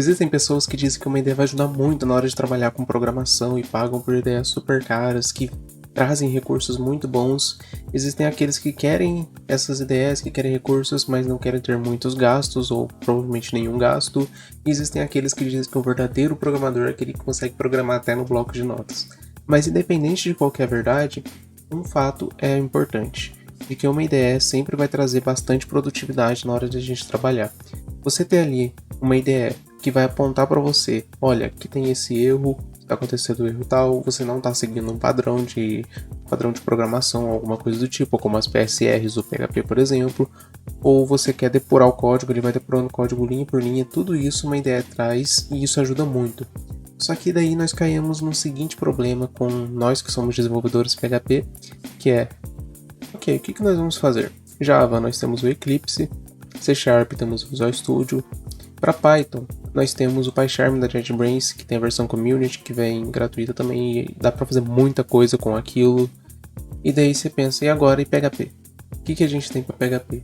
Existem pessoas que dizem que uma ideia vai ajudar muito na hora de trabalhar com programação e pagam por ideias super caras, que trazem recursos muito bons. Existem aqueles que querem essas ideias, que querem recursos, mas não querem ter muitos gastos ou provavelmente nenhum gasto. E existem aqueles que dizem que o verdadeiro programador é aquele que consegue programar até no bloco de notas. Mas independente de qual que é a verdade, um fato é importante, de que uma ideia sempre vai trazer bastante produtividade na hora de a gente trabalhar. Você ter ali uma ideia que vai apontar para você, olha, aqui tem esse erro, está acontecendo erro tal, você não está seguindo um padrão de programação, alguma coisa do tipo, como as PSRs ou PHP, por exemplo, ou você quer depurar o código, ele vai depurando o código linha por linha, tudo isso uma ideia traz e isso ajuda muito. Só que daí nós caímos no seguinte problema com nós que somos desenvolvedores PHP, que é, ok, o que nós vamos fazer? Java, nós temos o Eclipse, C Sharp, temos o Visual Studio. Para Python, nós temos o PyCharm da JetBrains, que tem a versão Community, que vem gratuita também, e dá para fazer muita coisa com aquilo. E daí você pensa, e agora, e PHP? O que a gente tem para PHP?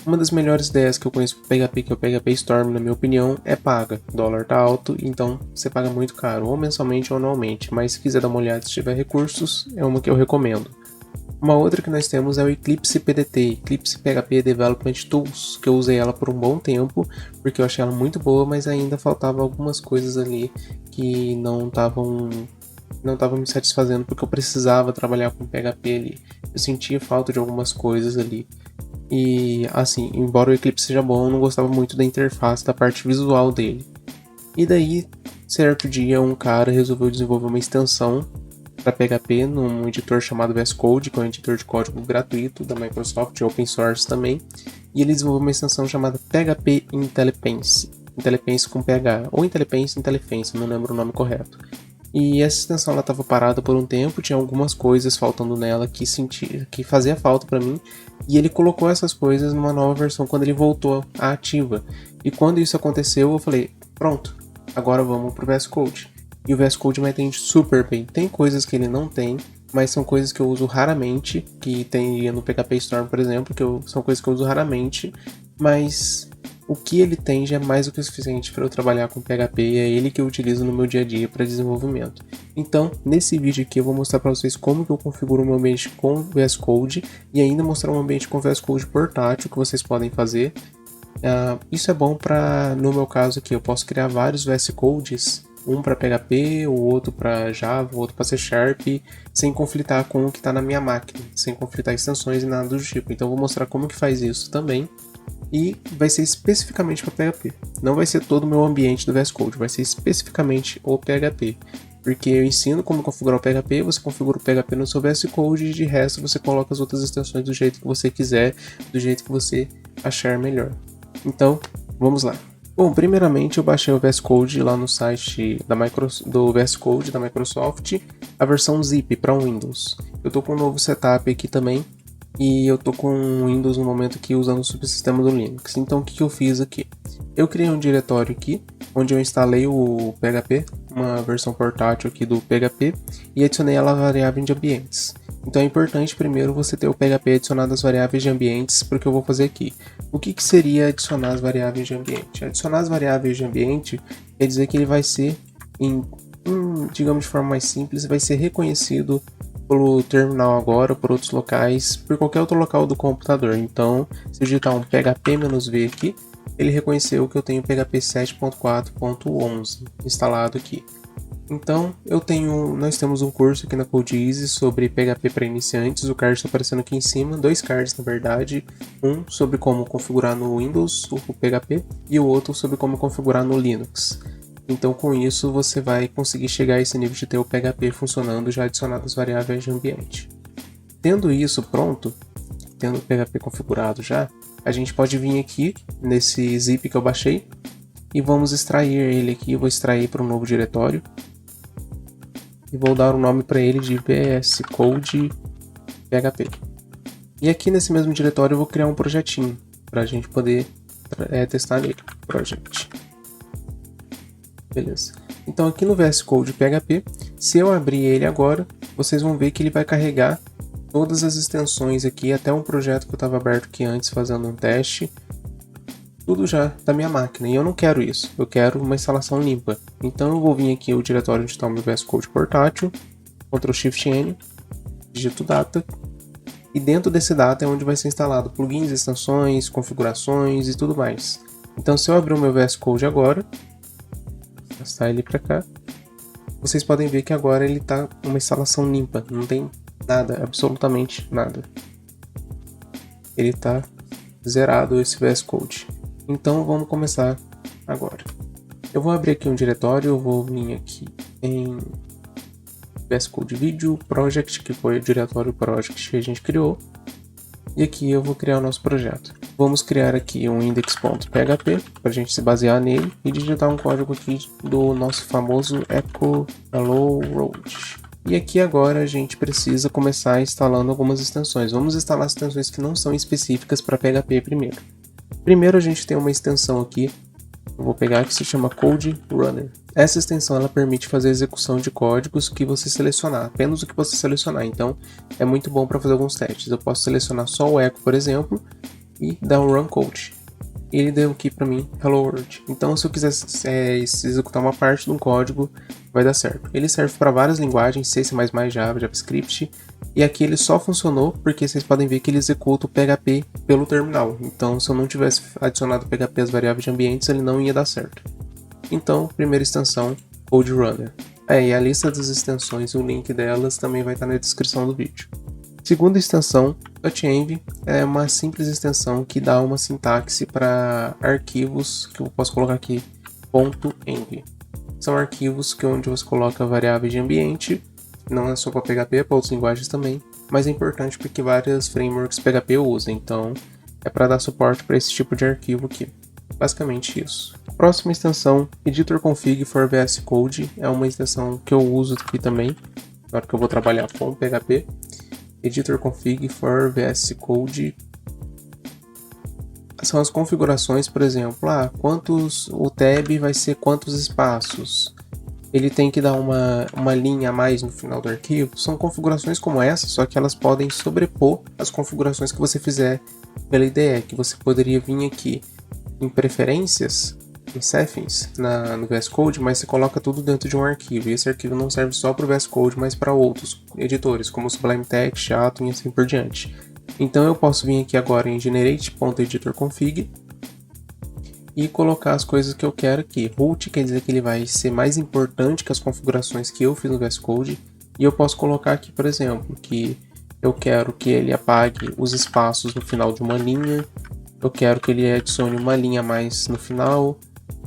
Uma das melhores ideias que eu conheço para PHP, que é o PHP Storm, na minha opinião, é paga. O dólar tá alto, então você paga muito caro, ou mensalmente ou anualmente, mas se quiser dar uma olhada, se tiver recursos, é uma que eu recomendo. Uma outra que nós temos é o Eclipse PDT, Eclipse PHP Development Tools, que eu usei ela por um bom tempo, porque eu achei ela muito boa, mas ainda faltava algumas coisas ali que não estavam me satisfazendo, porque eu precisava trabalhar com PHP ali. Eu sentia falta de algumas coisas ali. E assim, embora o Eclipse seja bom, eu não gostava muito da interface, da parte visual dele. E daí, certo dia, um cara resolveu desenvolver uma extensão para PHP num editor chamado VS Code, que é um editor de código gratuito da Microsoft, open source também, e ele desenvolveu uma extensão chamada PHP IntelliPense, IntelliPense com PH, ou IntelliPense, não lembro o nome correto. E essa extensão estava parada por um tempo, tinha algumas coisas faltando nela que fazia falta para mim, e ele colocou essas coisas numa nova versão quando ele voltou à ativa. E quando isso aconteceu, eu falei, pronto, agora vamos pro VS Code. E o VS Code me atende super bem. Tem coisas que ele não tem, mas são coisas que eu uso raramente, que tem no PHP Storm, por exemplo, são coisas que eu uso raramente, mas o que ele tem já é mais do que o suficiente para eu trabalhar com PHP e é ele que eu utilizo no meu dia a dia para desenvolvimento. Então, nesse vídeo aqui eu vou mostrar para vocês como que eu configuro o meu ambiente com VS Code e ainda mostrar um ambiente com VS Code portátil que vocês podem fazer. Isso é bom para, no meu caso aqui, eu posso criar vários VS Codes, um para PHP, o outro para Java, o outro para C Sharp, sem conflitar com o que está na minha máquina, sem conflitar extensões e nada do tipo. Então eu vou mostrar como que faz isso também, e vai ser especificamente para PHP. Não vai ser todo o meu ambiente do VS Code, vai ser especificamente o PHP. Porque eu ensino como configurar o PHP, você configura o PHP no seu VS Code e de resto você coloca as outras extensões do jeito que você quiser, do jeito que você achar melhor. Então, vamos lá. Bom, primeiramente eu baixei o VS Code lá no site do VS Code da Microsoft, a versão zip para Windows. Eu tô com um novo setup aqui também, e eu tô com o Windows no momento aqui usando o subsistema do Linux. Então o que eu fiz aqui? Eu criei um diretório aqui, onde eu instalei o PHP, uma versão portátil aqui do PHP, e adicionei ela a variável de ambientes. Então é importante primeiro você ter o PHP adicionado às variáveis de ambientes, porque eu vou fazer aqui. O que seria adicionar as variáveis de ambiente? Adicionar as variáveis de ambiente quer dizer que ele vai ser, digamos de forma mais simples, vai ser reconhecido pelo terminal agora, por outros locais, por qualquer outro local do computador. Então, se eu digitar um php-v aqui, ele reconheceu que eu tenho PHP 7.4.11 instalado aqui. Então, nós temos um curso aqui na CodeEasy sobre PHP para iniciantes. O card está aparecendo aqui em cima, 2 cards na verdade, um sobre como configurar no Windows o PHP e o outro sobre como configurar no Linux. Então, com isso, você vai conseguir chegar a esse nível de ter o PHP funcionando já adicionado às variáveis de ambiente. Tendo isso pronto, tendo o PHP configurado já, a gente pode vir aqui nesse zip que eu baixei e vamos extrair ele aqui. Eu vou extrair para um novo diretório e vou dar o nome para ele de VS Code PHP. E aqui nesse mesmo diretório eu vou criar um projetinho para a gente poder testar nele. Project. Beleza. Então aqui no VS Code PHP, se eu abrir ele agora, vocês vão ver que ele vai carregar todas as extensões aqui, até um projeto que eu estava aberto aqui antes fazendo um teste. tudo já da minha máquina, e eu não quero isso, eu quero uma instalação limpa. Então eu vou vir aqui o diretório onde está o meu VS Code portátil, Ctrl Shift N, digito data, e dentro desse data é onde vai ser instalado plugins, extensões, configurações e tudo mais. Então se eu abrir o meu VS Code agora, passar ele para cá, vocês podem ver que agora ele está uma instalação limpa, não tem nada, absolutamente nada. Ele está zerado esse VS Code. Então vamos começar agora. Eu vou abrir aqui um diretório, eu vou vir aqui em VS Code Video Project, que foi o diretório project que a gente criou. E aqui eu vou criar o nosso projeto. Vamos criar aqui um index.php para a gente se basear nele e digitar um código aqui do nosso famoso echo hello world. E aqui agora a gente precisa começar instalando algumas extensões. Vamos instalar extensões que não são específicas para PHP primeiro. Primeiro a gente tem uma extensão aqui, eu vou pegar, que se chama Code Runner. Essa extensão ela permite fazer execução de códigos que você selecionar, apenas o que você selecionar. Então é muito bom para fazer alguns testes. Eu posso selecionar só o echo, por exemplo, e dar um run code. Ele deu aqui para mim hello world. Então se eu quiser executar uma parte de um código, vai dar certo. Ele serve para várias linguagens, C, C++, Java, JavaScript. E aqui ele só funcionou porque vocês podem ver que ele executa o PHP pelo terminal. Então se eu não tivesse adicionado PHP às variáveis de ambientes, ele não ia dar certo. Então, primeira extensão, Code Runner. E a lista das extensões e o link delas também vai estar na descrição do vídeo. Segunda extensão, touch-env, é uma simples extensão que dá uma sintaxe para arquivos, que eu posso colocar aqui, .env. São arquivos onde você coloca variáveis de ambiente, não é só para PHP, é para outras linguagens também, mas é importante porque várias frameworks PHP usam, então é para dar suporte para esse tipo de arquivo aqui. Basicamente isso. Próxima extensão, Editor Config for VS Code, é uma extensão que eu uso aqui também, na hora que eu vou trabalhar com PHP. Editor Config for VS Code são as configurações, por exemplo, o tab vai ser quantos espaços, ele tem que dar uma linha a mais no final do arquivo. São configurações como essa, só que elas podem sobrepor as configurações que você fizer pela IDE, que você poderia vir aqui em preferências, em settings, no VS Code, mas você coloca tudo dentro de um arquivo, e esse arquivo não serve só para o VS Code, mas para outros editores, como Sublime Text, Atom e assim por diante. Então eu posso vir aqui agora em generate.editorconfig e colocar as coisas que eu quero aqui. Root quer dizer que ele vai ser mais importante que as configurações que eu fiz no VS Code, e eu posso colocar aqui, por exemplo, que eu quero que ele apague os espaços no final de uma linha, eu quero que ele adicione uma linha a mais no final,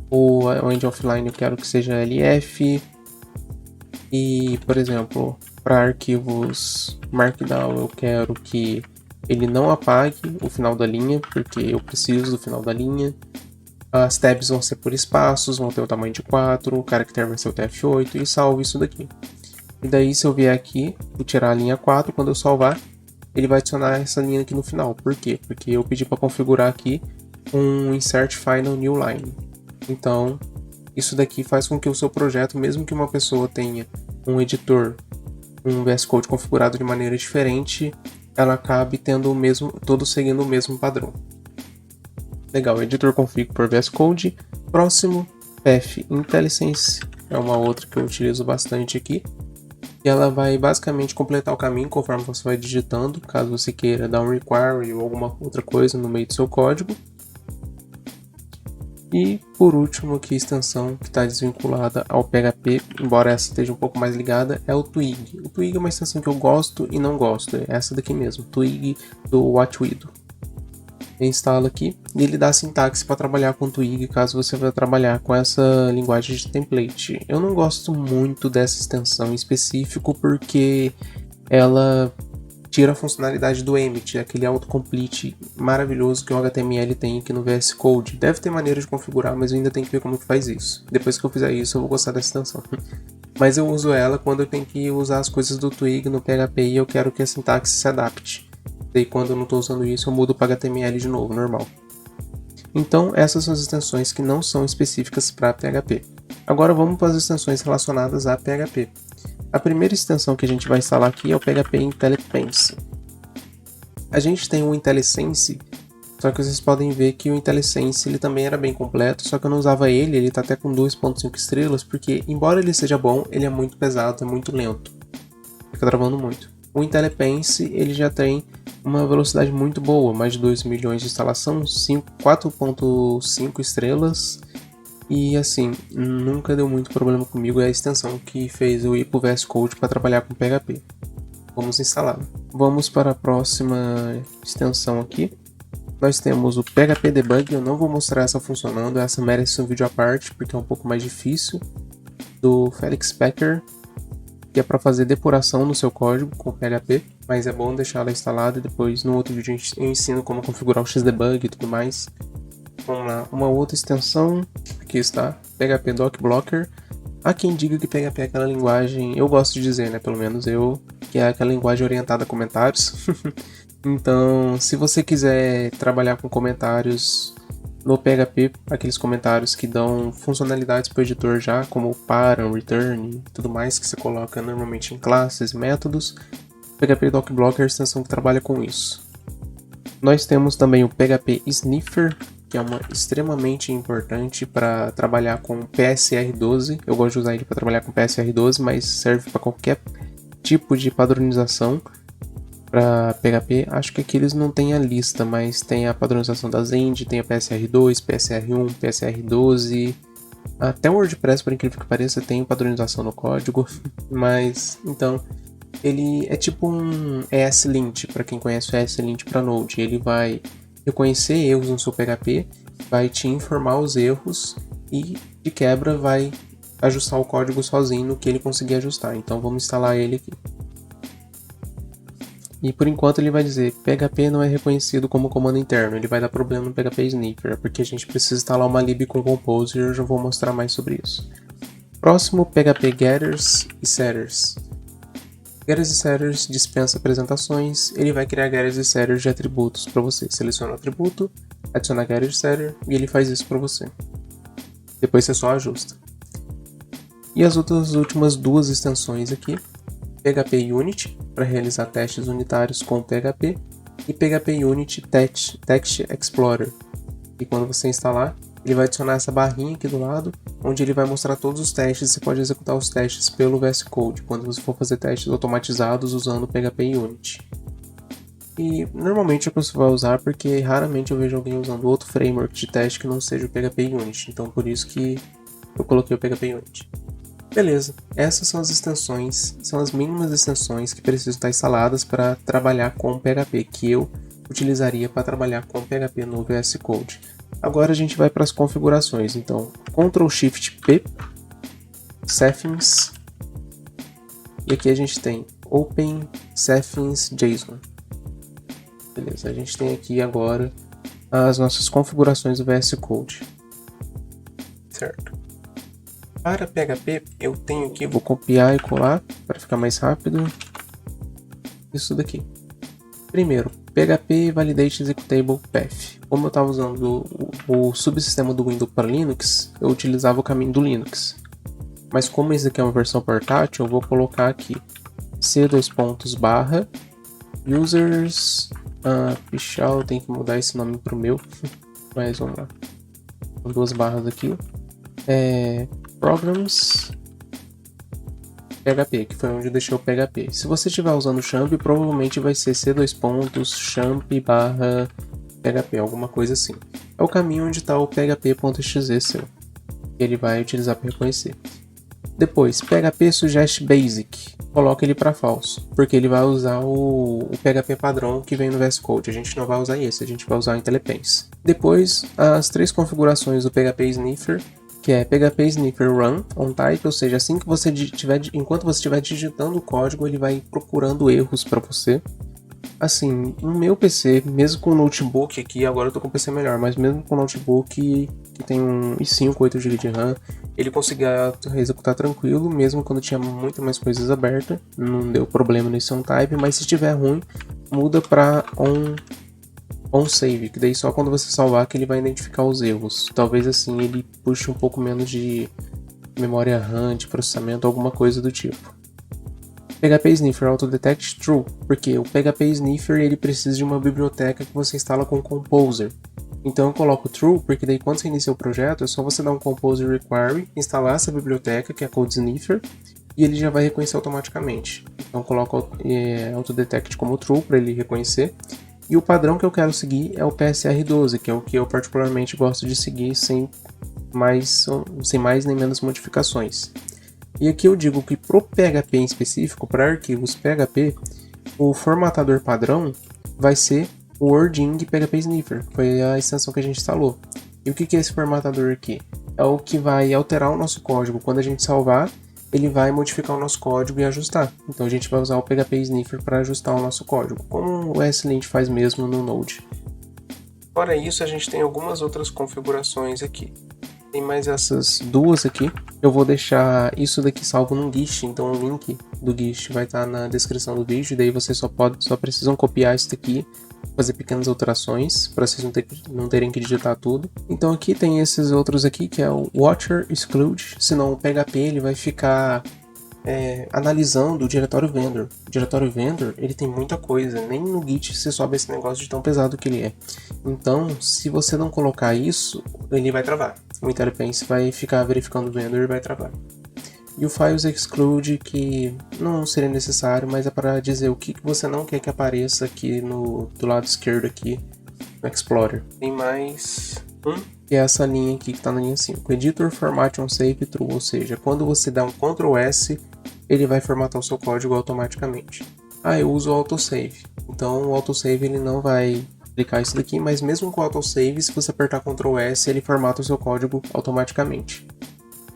ou o end offline eu quero que seja LF, e, por exemplo, para arquivos Markdown eu quero que ele não apague o final da linha, porque eu preciso do final da linha. As tabs vão ser por espaços, vão ter o tamanho de 4, o caractere vai ser o TF8 e salvo isso daqui. E daí se eu vier aqui e tirar a linha 4, quando eu salvar, ele vai adicionar essa linha aqui no final. Por quê? Porque eu pedi para configurar aqui um Insert Final New Line. Então, isso daqui faz com que o seu projeto, mesmo que uma pessoa tenha um editor, um VS Code configurado de maneira diferente, ela acabe tendo todos seguindo o mesmo padrão. Legal, Editor Config por VS Code. Próximo, Path IntelliSense, é uma outra que eu utilizo bastante aqui. E ela vai basicamente completar o caminho conforme você vai digitando, caso você queira dar um require ou alguma outra coisa no meio do seu código. E por último, aqui a extensão que está desvinculada ao PHP, embora essa esteja um pouco mais ligada, é o Twig. O Twig é uma extensão que eu gosto e não gosto, é essa daqui mesmo, Twig do WhatWido. Eu instalo aqui e ele dá a sintaxe para trabalhar com Twig caso você vá trabalhar com essa linguagem de template. Eu não gosto muito dessa extensão em específico porque ela tira a funcionalidade do Emmet, aquele autocomplete maravilhoso que o HTML tem aqui no VS Code. Deve ter maneira de configurar, mas eu ainda tenho que ver como que faz isso. Depois que eu fizer isso, eu vou gostar dessa extensão. Mas eu uso ela quando eu tenho que usar as coisas do Twig no PHP e eu quero que a sintaxe se adapte. Daí quando eu não estou usando isso, eu mudo para HTML de novo, normal. Então, essas são as extensões que não são específicas para PHP. Agora vamos para as extensões relacionadas a PHP. A primeira extensão que a gente vai instalar aqui é o PHP IntelliSense. A gente tem o IntelliSense Só que vocês podem ver que o IntelliSense ele também era bem completo, só que eu não usava ele tá até com 2.5 estrelas, porque embora ele seja bom, ele é muito pesado, é muito lento. Fica travando muito. O IntelliPense ele já tem uma velocidade muito boa, mais de 2 milhões de instalação, 4.5 estrelas. E assim, nunca deu muito problema comigo, é a extensão que fez eu ir pro VS Code para trabalhar com PHP. Vamos instalar. Vamos para a próxima extensão aqui. Nós temos o PHP Debug, eu não vou mostrar essa funcionando, essa merece um vídeo à parte, porque é um pouco mais difícil. Do Felix Packer, que é para fazer depuração no seu código com PHP, mas é bom deixar ela instalada e depois no outro vídeo eu ensino como configurar o Xdebug e tudo mais. Vamos lá, uma outra extensão, aqui está, PHP Doc Blocker. Há quem diga que PHP é aquela linguagem, eu gosto de dizer, né, pelo menos eu, que é aquela linguagem orientada a comentários. Então, se você quiser trabalhar com comentários no PHP, aqueles comentários que dão funcionalidades para o editor já, como param, return e tudo mais, que você coloca normalmente em classes, métodos, PHP Doc Blocker é a extensão que trabalha com isso. Nós temos também o PHP Sniffer, que é uma extremamente importante para trabalhar com PSR12. Eu gosto de usar ele para trabalhar com PSR12, mas serve para qualquer tipo de padronização. Para PHP, acho que aqui eles não têm a lista, mas tem a padronização da Zend, tem a PSR2, PSR1, PSR12, até o WordPress, por incrível que pareça, tem padronização no código, mas então ele é tipo um ESLint, para quem conhece o ESLint para Node, ele vai reconhecer erros no seu PHP, vai te informar os erros e de quebra vai ajustar o código sozinho no que ele conseguir ajustar. Então vamos instalar ele aqui. E por enquanto ele vai dizer PHP não é reconhecido como comando interno, ele vai dar problema no PHP Sniffer, porque a gente precisa instalar uma lib com Compose e eu já vou mostrar mais sobre isso. Próximo, PHP Getters e Setters. Getters e Setters dispensa apresentações, ele vai criar Getters e Setters de atributos para você. Seleciona o atributo, adiciona Getter e Setter e ele faz isso para você. Depois você só ajusta. E as últimas duas extensões aqui. PHP Unit, para realizar testes unitários com PHP, e PHP Unit Text Explorer. E quando você instalar, ele vai adicionar essa barrinha aqui do lado, onde ele vai mostrar todos os testes. Você pode executar os testes pelo VS Code, quando você for fazer testes automatizados usando o PHP Unit. E normalmente é o que você vai usar, porque raramente eu vejo alguém usando outro framework de teste que não seja o PHP Unit. Então por isso que eu coloquei o PHP Unit. Beleza, essas são as extensões, são as mínimas extensões que precisam estar instaladas para trabalhar com PHP, que eu utilizaria para trabalhar com PHP no VS Code. Agora a gente vai para as configurações, então Ctrl Shift P, Settings, e aqui a gente tem Open Settings JSON. Beleza, a gente tem aqui agora as nossas configurações do VS Code. Certo. Para PHP, eu tenho aqui, vou copiar e colar para ficar mais rápido. Isso daqui. Primeiro, PHP Validate Executable Path. Como eu estava usando o subsistema do Windows para Linux, eu utilizava o caminho do Linux. Mas como esse aqui é uma versão portátil, eu vou colocar aqui c:// users. Pichal, eu tenho que mudar esse nome para o meu. Mas vamos lá. Com duas barras aqui. Programs PHP, que foi onde eu deixei o PHP. Se você estiver usando o Champ, provavelmente vai ser c:/champ/php, alguma coisa assim. É o caminho onde está o php.exe seu, que ele vai utilizar para reconhecer. Depois, PHP Suggest Basic, coloca ele para falso, porque ele vai usar o PHP padrão que vem no VS Code. A gente não vai usar esse, a gente vai usar o IntelliPense. Depois, as três configurações do PHP Sniffer, que é PHP Sniffer Run on Type, ou seja, assim que você enquanto você estiver digitando o código, ele vai procurando erros para você. Assim, no meu PC, mesmo com o notebook aqui, agora eu tô com o PC melhor, mas mesmo com o notebook que tem um i5, 8GB de RAM, ele conseguia executar tranquilo, mesmo quando tinha muito mais coisas abertas, não deu problema nesse on type, mas se estiver ruim, muda para on save, que daí só quando você salvar que ele vai identificar os erros. Talvez assim ele puxe um pouco menos de memória RAM, de processamento, alguma coisa do tipo. PHP Sniffer Autodetect True, porque o PHP Sniffer ele precisa de uma biblioteca que você instala com o Composer. Então eu coloco True, porque daí quando você inicia o projeto, é só você dar um Composer Require, instalar essa biblioteca, que é a Code Sniffer, e ele já vai reconhecer automaticamente. Então eu coloco Autodetect como True para ele reconhecer. E o padrão que eu quero seguir é o PSR12, que é o que eu particularmente gosto de seguir sem mais nem menos modificações. E aqui eu digo que para o PHP em específico, para arquivos PHP, o formatador padrão vai ser o Wording PHP Sniffer, que foi a extensão que a gente instalou. E o que é esse formatador aqui? É o que vai alterar o nosso código. Quando a gente salvar, ele vai modificar o nosso código e ajustar. Então a gente vai usar o PHP Sniffer para ajustar o nosso código, como o ESLint faz mesmo no Node. Fora isso, a gente tem algumas outras configurações aqui. Tem mais essas duas aqui. Eu vou deixar isso daqui salvo num GIST, então o link do GIST vai estar na descrição do vídeo, daí vocês só precisam copiar isso daqui, fazer pequenas alterações, para vocês não terem que digitar tudo. Então aqui tem esses outros aqui, que é o Watcher Exclude, senão o PHP ele vai ficar analisando o diretório vendor. O diretório vendor, ele tem muita coisa, nem no Git você sobe esse negócio de tão pesado que ele é. Então, se você não colocar isso, ele vai travar. O IntelliPense vai ficar verificando o vendor e vai travar. E o Files Exclude, que não seria necessário, mas é para dizer o que você não quer que apareça aqui do lado esquerdo aqui no Explorer. Tem mais que é essa linha aqui que está na linha 5. Editor Format on Save True, ou seja, quando você dá um Ctrl S, ele vai formatar o seu código automaticamente. Eu uso o autosave. Então o autosave ele não vai aplicar isso daqui, mas mesmo com o autosave, se você apertar Ctrl S, ele formata o seu código automaticamente.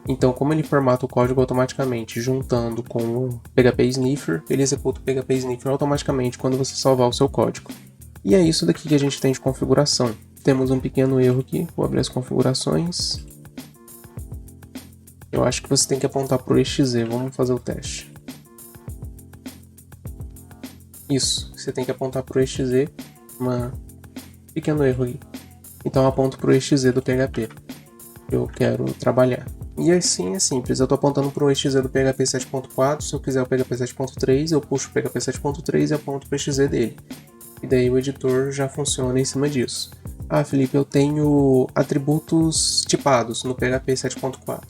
Então, como ele formata o código automaticamente, juntando com o PHP Sniffer, ele executa o PHP Sniffer automaticamente quando você salvar o seu código. E é isso daqui que a gente tem de configuração. Temos um pequeno erro aqui, vou abrir as configurações. Eu acho que você tem que apontar para o exe, vamos fazer o teste. Isso, você tem que apontar para o exe, pequeno erro aqui. Então aponto para o exe do PHP, que eu quero trabalhar. E assim é simples, eu estou apontando para o exe do PHP 7.4, se eu quiser o PHP 7.3, eu puxo o PHP 7.3 e aponto para o exe dele. E daí o editor já funciona em cima disso. Felipe, eu tenho atributos tipados no PHP 7.4.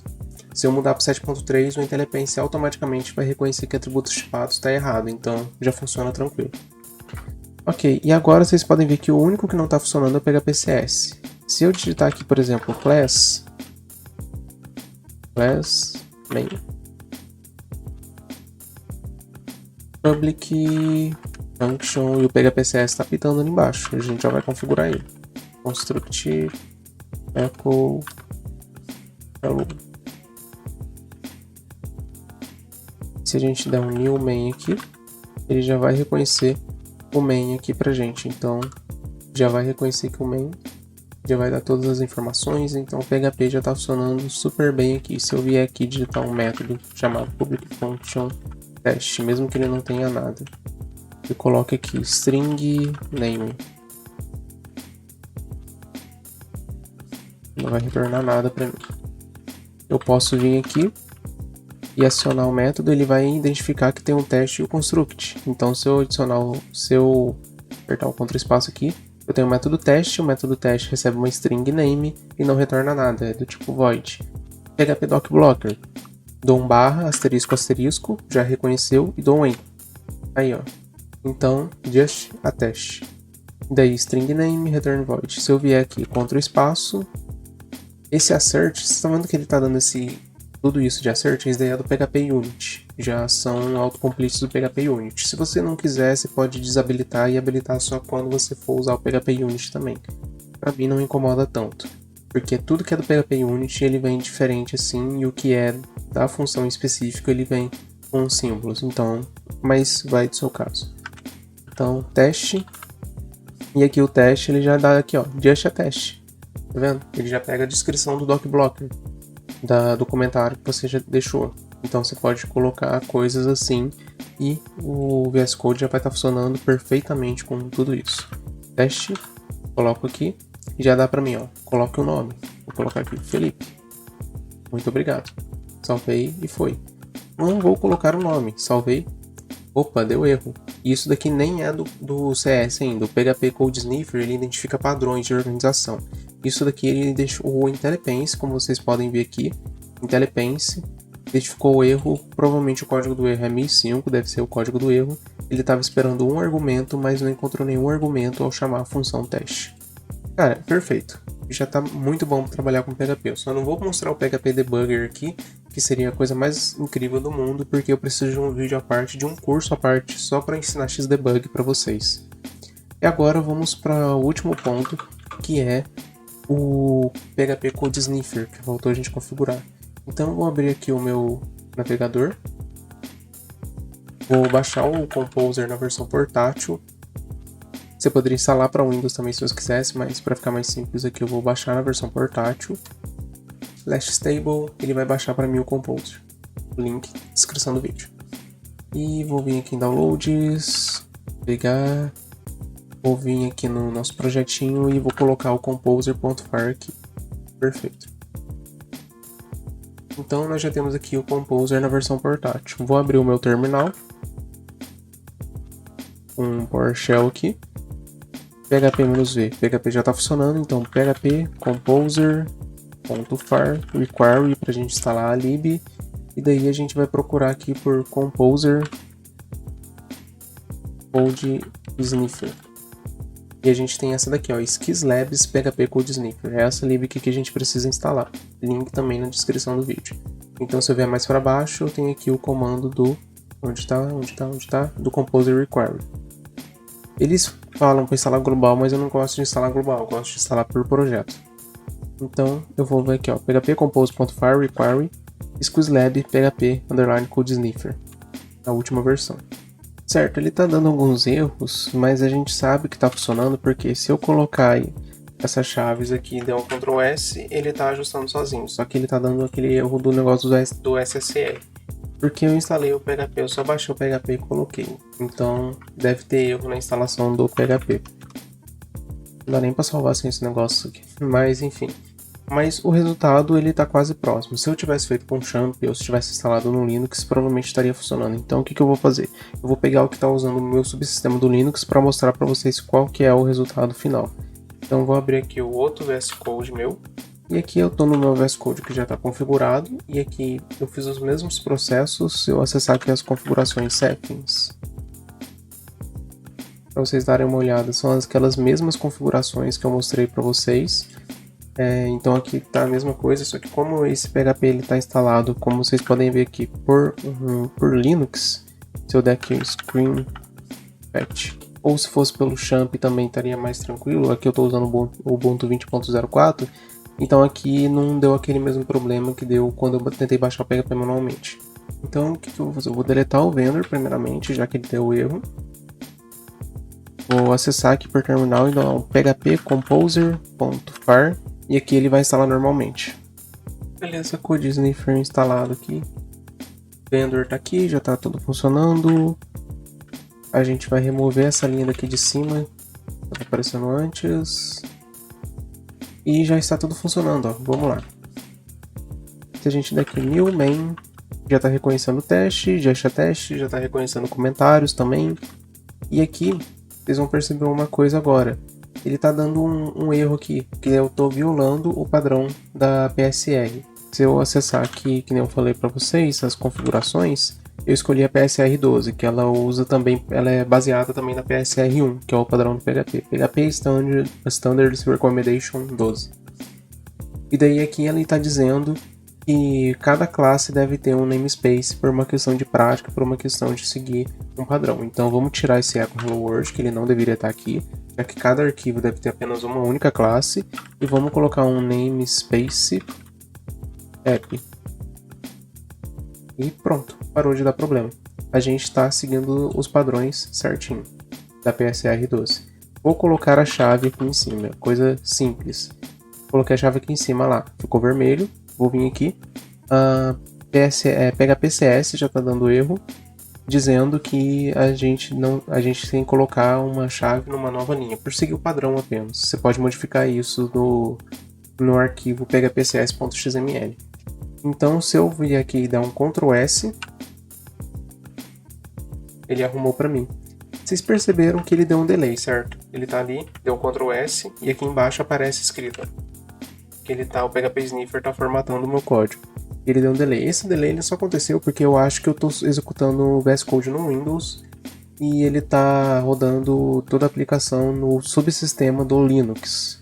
Se eu mudar para 7.3, o IntelliPense automaticamente vai reconhecer que atributos tipados está errado, então já funciona tranquilo. Ok, e agora vocês podem ver que o único que não está funcionando é o PHP CS. Se eu digitar aqui, por exemplo, class main public function e o PHP CS está pitando ali embaixo, a gente já vai configurar ele. Construct echo hello. Se a gente der um new main aqui, ele já vai reconhecer o main aqui pra gente. Então, já vai reconhecer que o main já vai dar todas as informações. Então, o PHP já está funcionando super bem aqui. Se eu vier aqui digitar um método chamado public function test, mesmo que ele não tenha nada, eu coloco aqui string name. Não vai retornar nada para mim. Eu posso vir aqui e acionar o método, ele vai identificar que tem um teste e o construct. Então, se eu apertar o Ctrl espaço aqui, eu tenho o método teste recebe uma string name e não retorna nada, é do tipo void. PHP doc blocker, dou um barra, asterisco, asterisco, já reconheceu e dou um enter. Aí, ó. Então, just a teste. Daí, string name, return void. Se eu vier aqui, Ctrl espaço, esse assert, vocês estão vendo que ele está dando tudo isso de assert, isso daí é do PHP Unit. Já são autocompletes do PHP Unit. Se você não quiser, você pode desabilitar e habilitar só quando você for usar o PHP Unit também. Para mim não incomoda tanto, porque tudo que é do PHP Unit ele vem diferente assim, e o que é da função específica ele vem com símbolos. Então, mas vai do seu caso. Então, teste. E aqui o teste ele já dá aqui, ó, just a teste. Tá vendo? Ele já pega a descrição do doc blocker, do comentário que você já deixou. Então você pode colocar coisas assim e o VS Code já vai estar funcionando perfeitamente com tudo isso. Teste, coloco aqui e já dá para mim, ó. Coloque o nome. Vou colocar aqui Felipe. Muito obrigado. Salvei e foi. Não vou colocar o nome. Salvei Opa, deu erro. E isso daqui nem é do CS ainda. O PHP Code Sniffer, ele identifica padrões de organização. Isso daqui ele deixou o IntelliPense, como vocês podem ver aqui. IntelliPense identificou o erro. Provavelmente o código do erro é 1005, deve ser o código do erro. Ele estava esperando um argumento, mas não encontrou nenhum argumento ao chamar a função teste. Cara, perfeito. Já está muito bom para trabalhar com PHP. Eu só não vou mostrar o PHP Debugger aqui, que seria a coisa mais incrível do mundo, porque eu preciso de um vídeo à parte, de um curso à parte, só para ensinar Xdebug para vocês. E agora vamos para o último ponto, que é o PHP Code Sniffer, que faltou a gente configurar. Então eu vou abrir aqui o meu navegador, vou baixar o Composer na versão portátil. Você poderia instalar para Windows também se você quisesse, mas para ficar mais simples aqui eu vou baixar na versão portátil. Last Stable, ele vai baixar para mim o Composer. Link na descrição do vídeo. E vou vir aqui em Downloads, pegar, vou vir aqui no nosso projetinho e vou colocar o Composer.far aqui. Perfeito. Então nós já temos aqui o Composer na versão portátil. Vou abrir o meu terminal. Um PowerShell aqui. PHP-V. PHP já está funcionando, então PHP Composer .far require para a gente instalar a lib, e daí a gente vai procurar aqui por Composer Code Sniffer. E a gente tem essa daqui, ó, Skislabs PHP Code Sniffer. É essa lib aqui que a gente precisa instalar. Link também na descrição do vídeo. Então se eu vier mais para baixo, eu tenho aqui o comando do onde tá? Do Composer Require. Eles falam para instalar global, mas eu não gosto de instalar global, eu gosto de instalar por projeto. Então eu vou ver aqui, ó, php compose.far require Skislab php underline code sniffer, a última versão. Certo, ele tá dando alguns erros, mas a gente sabe que tá funcionando porque se eu colocar aí essas chaves aqui e der um Ctrl S, ele tá ajustando sozinho, só que ele tá dando aquele erro do negócio do SSL. Porque eu instalei o PHP, eu só baixei o PHP e coloquei, então deve ter erro na instalação do PHP. Não dá nem pra salvar sem esse negócio aqui, mas enfim. Mas o resultado ele tá quase próximo. Se eu tivesse feito com Champ ou se tivesse instalado no Linux, provavelmente estaria funcionando. Então o que eu vou fazer? Eu vou pegar o que está usando o meu subsistema do Linux para mostrar para vocês qual que é o resultado final. Então eu vou abrir aqui o outro VS Code meu. E aqui eu estou no meu VS Code que já está configurado. E aqui eu fiz os mesmos processos se eu acessar aqui as configurações settings. Para vocês darem uma olhada, são aquelas mesmas configurações que eu mostrei para vocês. Então aqui está a mesma coisa, só que como esse PHP está instalado, como vocês podem ver aqui, por Linux, se eu der aqui o screen patch, ou se fosse pelo Champ também estaria mais tranquilo. Aqui eu estou usando o Ubuntu 20.04, então aqui não deu aquele mesmo problema que deu quando eu tentei baixar o PHP manualmente. Então o que eu vou fazer? Eu vou deletar o vendor primeiramente, já que ele deu erro. Vou acessar aqui por terminal e dar um php composer.far. E aqui ele vai instalar normalmente. Beleza, Code Sniffer instalado aqui. Vendor tá aqui, já tá tudo funcionando. A gente vai remover essa linha daqui de cima, que estava aparecendo antes. E já está tudo funcionando, ó. Vamos lá. Se a gente der aqui new main, já tá reconhecendo o teste, já está teste, já tá reconhecendo comentários também. E aqui, vocês vão perceber uma coisa agora. Ele está dando um erro aqui, que eu estou violando o padrão da PSR. Se eu acessar aqui, que nem eu falei para vocês, as configurações, eu escolhi a PSR 12, que ela usa também, ela é baseada também na PSR 1, que é o padrão do PHP. PHP Standards Recommendation 12. E daí aqui ele está dizendo que cada classe deve ter um namespace por uma questão de prática, por uma questão de seguir um padrão. Então vamos tirar esse echo hello world, que ele não deveria estar aqui, já que cada arquivo deve ter apenas uma única classe, e vamos colocar um namespace app. E pronto, parou de dar problema. A gente está seguindo os padrões certinho da PSR 12. Vou colocar a chave aqui em cima, coisa simples. Coloquei a chave aqui em cima lá, ficou vermelho. Vou vir aqui, PHPCS já está dando erro, dizendo que a gente tem que colocar uma chave numa nova linha, por seguir o padrão apenas. Você pode modificar isso no arquivo phpcs.xml. Então se eu vir aqui e dar um Ctrl S, ele arrumou para mim. Vocês perceberam que ele deu um delay, certo? Ele tá ali, deu Ctrl S e aqui embaixo aparece escrito que ele tá, o PHP Sniffer tá formatando o meu código. Ele deu um delay. Esse delay ele só aconteceu porque eu acho que eu tô executando o VS Code no Windows e ele tá rodando toda a aplicação no subsistema do Linux.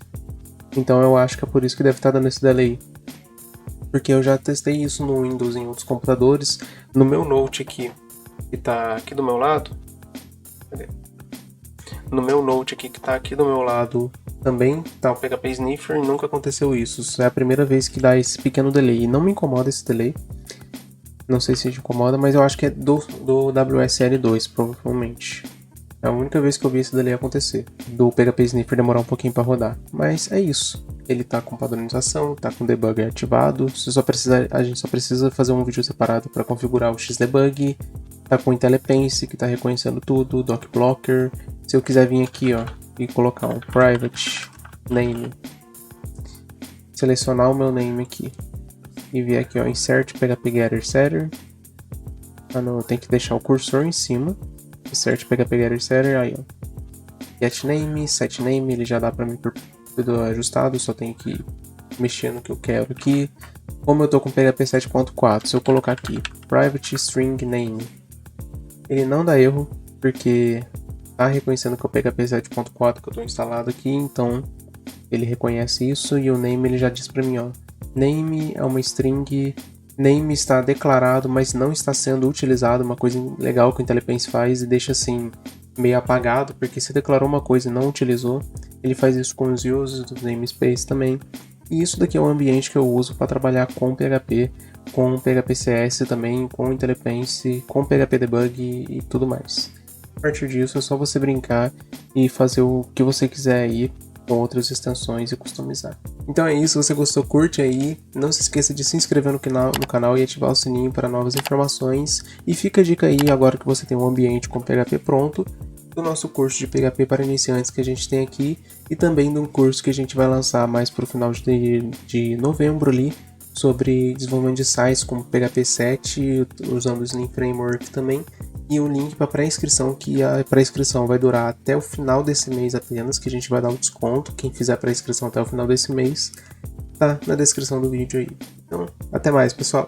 Então eu acho que é por isso que deve estar dando esse delay. Porque eu já testei isso no Windows em outros computadores. No meu Note aqui, que tá aqui do meu lado. Cadê? No meu Note aqui, que tá aqui do meu lado, também tá o PHP Sniffer e nunca aconteceu isso. Isso é a primeira vez que dá esse pequeno delay. E não me incomoda esse delay. Não sei se te incomoda, mas eu acho que é do WSL2, provavelmente. É a única vez que eu vi esse delay acontecer. Do PHP Sniffer demorar um pouquinho para rodar. Mas é isso. Ele tá com padronização, tá com debugger ativado. A gente só precisa fazer um vídeo separado para configurar o Xdebug. Tá com IntelliPense, que tá reconhecendo tudo, DocBlocker. Se eu quiser vir aqui, ó, e colocar um private name, selecionar o meu name aqui e vir aqui, ó, insert phpGetterSetter. Ah, não, eu tenho que deixar o cursor em cima. Insert phpGetterSetter, aí, ó. GetName, setName, ele já dá pra mim tudo ajustado, só tenho que mexer no que eu quero aqui. Como eu tô com PHP 7.4, se eu colocar aqui private string name, ele não dá erro, porque tá reconhecendo que é o PHP 7.4 que eu tô instalado aqui, então ele reconhece isso e o name ele já diz pra mim, ó, name é uma string, name está declarado, mas não está sendo utilizado, uma coisa legal que o IntelliPense faz e deixa assim meio apagado, porque se declarou uma coisa e não utilizou, ele faz isso com os uses do namespace também. E isso daqui é o ambiente que eu uso para trabalhar com PHP, com PHP CS também, com IntelliPense, com PHP Debug e tudo mais. A partir disso é só você brincar e fazer o que você quiser aí com outras extensões e customizar. Então é isso, se você gostou, curte aí, não se esqueça de se inscrever no canal e ativar o sininho para novas informações, e fica a dica aí, agora que você tem um ambiente com PHP pronto, do nosso curso de PHP para iniciantes que a gente tem aqui, e também de um curso que a gente vai lançar mais para o final de novembro ali, sobre desenvolvimento de sites com PHP 7, usando o Slim Framework também, e o link para pré-inscrição, que a pré-inscrição vai durar até o final desse mês apenas, que a gente vai dar um desconto, quem fizer pré-inscrição até o final desse mês, tá na descrição do vídeo aí. Então, até mais, pessoal!